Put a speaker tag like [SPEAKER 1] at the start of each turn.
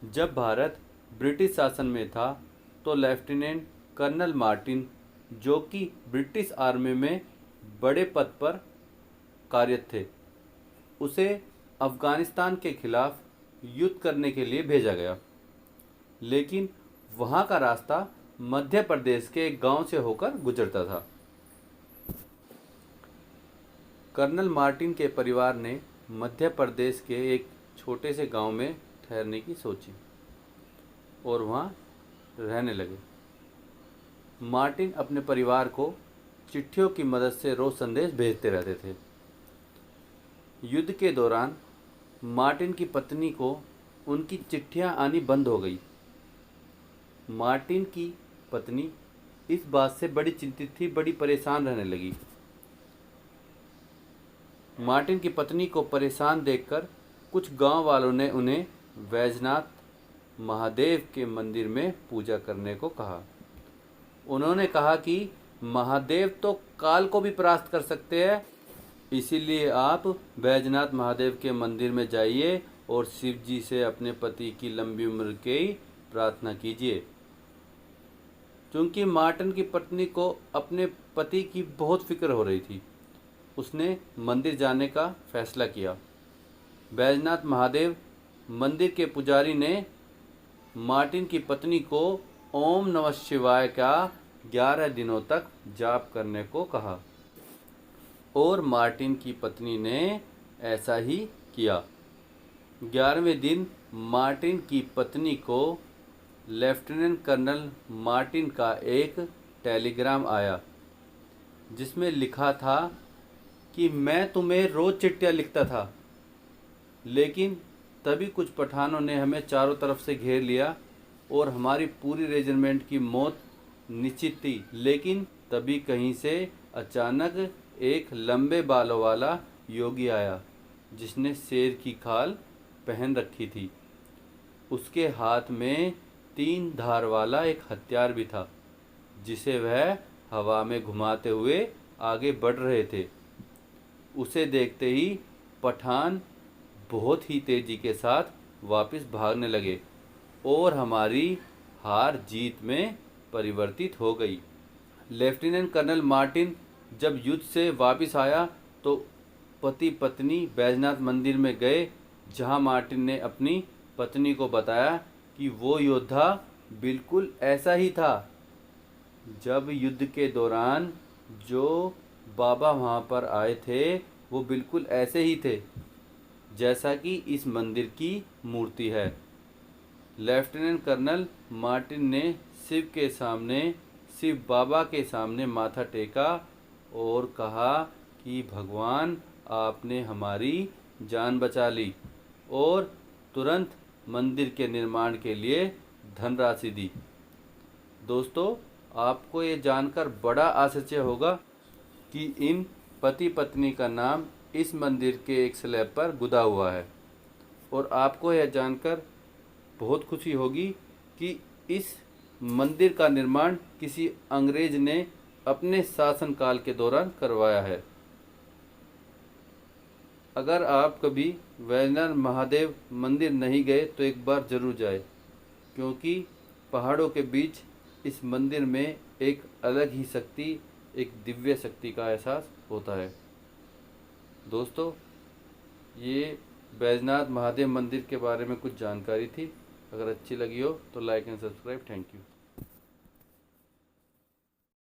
[SPEAKER 1] जब भारत ब्रिटिश शासन में था तो लेफ्टिनेंट कर्नल मार्टिन, जो कि ब्रिटिश आर्मी में बड़े पद पर कार्यरत थे, उसे अफ़गानिस्तान के खिलाफ युद्ध करने के लिए भेजा गया। लेकिन वहाँ का रास्ता मध्य प्रदेश के एक गांव से होकर गुजरता था। कर्नल मार्टिन के परिवार ने मध्य प्रदेश के एक छोटे से गांव में ठहरने की सोची और वहाँ रहने लगे। मार्टिन अपने परिवार को चिट्ठियों की मदद से रोज़ संदेश भेजते रहते थे। युद्ध के दौरान मार्टिन की पत्नी को उनकी चिट्ठियां आनी बंद हो गई। मार्टिन की पत्नी इस बात से बड़ी चिंतित थी, बड़ी परेशान रहने लगी। मार्टिन की पत्नी को परेशान देखकर कुछ गांव वालों ने उन्हें वैजनाथ महादेव के मंदिर में पूजा करने को कहा। उन्होंने कहा कि महादेव तो काल को भी परास्त कर सकते हैं, इसीलिए आप वैजनाथ महादेव के मंदिर में जाइए और शिव जी से अपने पति की लंबी उम्र की प्रार्थना कीजिए। क्योंकि मार्टिन की पत्नी को अपने पति की बहुत फिक्र हो रही थी, उसने मंदिर जाने का फैसला किया। वैजनाथ महादेव मंदिर के पुजारी ने मार्टिन की पत्नी को ओम नमः शिवाय का 11 दिनों तक जाप करने को कहा और मार्टिन की पत्नी ने ऐसा ही किया। 11वें दिन मार्टिन की पत्नी को लेफ्टिनेंट कर्नल मार्टिन का एक टेलीग्राम आया, जिसमें लिखा था कि मैं तुम्हें रोज़ चिट्ठियाँ लिखता था, लेकिन तभी कुछ पठानों ने हमें चारों तरफ से घेर लिया और हमारी पूरी रेजिमेंट की मौत निश्चित थी। लेकिन तभी कहीं से अचानक एक लंबे बालों वाला योगी आया, जिसने शेर की खाल पहन रखी थी। उसके हाथ में 3 धार वाला एक हथियार भी था, जिसे वह हवा में घुमाते हुए आगे बढ़ रहे थे। उसे देखते ही पठान बहुत ही तेजी के साथ वापस भागने लगे और हमारी हार जीत में परिवर्तित हो गई। लेफ्टिनेंट कर्नल मार्टिन जब युद्ध से वापस आया तो पति पत्नी बैजनाथ मंदिर में गए, जहां मार्टिन ने अपनी पत्नी को बताया कि वो योद्धा बिल्कुल ऐसा ही था। जब युद्ध के दौरान जो बाबा वहाँ पर आए थे वो बिल्कुल ऐसे ही थे जैसा कि इस मंदिर की मूर्ति है। लेफ्टिनेंट कर्नल मार्टिन ने शिव बाबा के सामने माथा टेका और कहा कि भगवान, आपने हमारी जान बचा ली और तुरंत मंदिर के निर्माण के लिए धनराशि दी। दोस्तों, आपको ये जानकर बड़ा आश्चर्य होगा कि इन पति पत्नी का नाम इस मंदिर के एक स्लैब पर गुदा हुआ है और आपको यह जानकर बहुत खुशी होगी कि इस मंदिर का निर्माण किसी अंग्रेज ने अपने शासनकाल के दौरान करवाया है। अगर आप कभी वैजनाथ महादेव मंदिर नहीं गए तो एक बार ज़रूर जाए, क्योंकि पहाड़ों के बीच इस मंदिर में एक अलग ही शक्ति, एक दिव्य शक्ति का एहसास होता है। दोस्तों, ये बैजनाथ महादेव मंदिर के बारे में कुछ जानकारी थी। अगर अच्छी लगी हो तो like and subscribe. Thank you.